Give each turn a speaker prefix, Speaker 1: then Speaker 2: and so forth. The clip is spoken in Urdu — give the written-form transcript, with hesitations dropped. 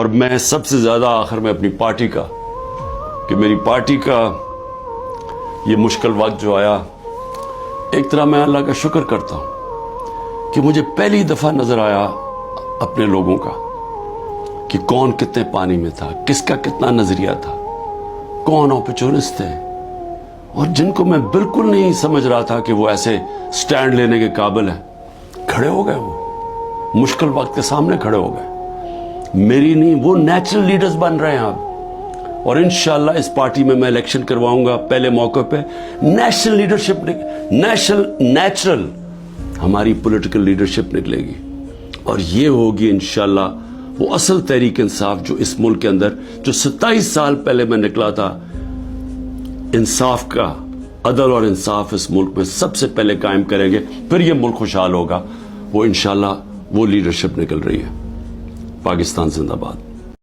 Speaker 1: اور میں سب سے زیادہ آخر میں اپنی پارٹی کا کہ میری پارٹی کا یہ مشکل وقت جو آیا، ایک طرح میں اللہ کا شکر کرتا ہوں کہ مجھے پہلی دفعہ نظر آیا اپنے لوگوں کا کہ کون کتنے پانی میں تھا، کس کا کتنا نظریہ تھا، کون اپورچونسٹ تھے، اور جن کو میں بالکل نہیں سمجھ رہا تھا کہ وہ ایسے سٹینڈ لینے کے قابل ہیں، کھڑے ہو گئے، وہ مشکل وقت کے سامنے کھڑے ہو گئے۔ میری نہیں، وہ نیچرل لیڈرز بن رہے ہیں اب، اور انشاءاللہ اس پارٹی میں میں الیکشن کرواؤں گا پہلے موقع پہ۔ نیشنل لیڈرشپ، نیچرل ہماری پولیٹیکل لیڈرشپ نکلے گی، اور یہ ہوگی انشاءاللہ وہ اصل تحریک انصاف جو اس ملک کے اندر جو 27 سال پہلے میں نکلا تھا، انصاف کا، عدل اور انصاف اس ملک میں سب سے پہلے قائم کریں گے، پھر یہ ملک خوشحال ہوگا۔ وہ انشاءاللہ وہ لیڈرشپ نکل رہی ہے۔ پاکستان زندہ باد۔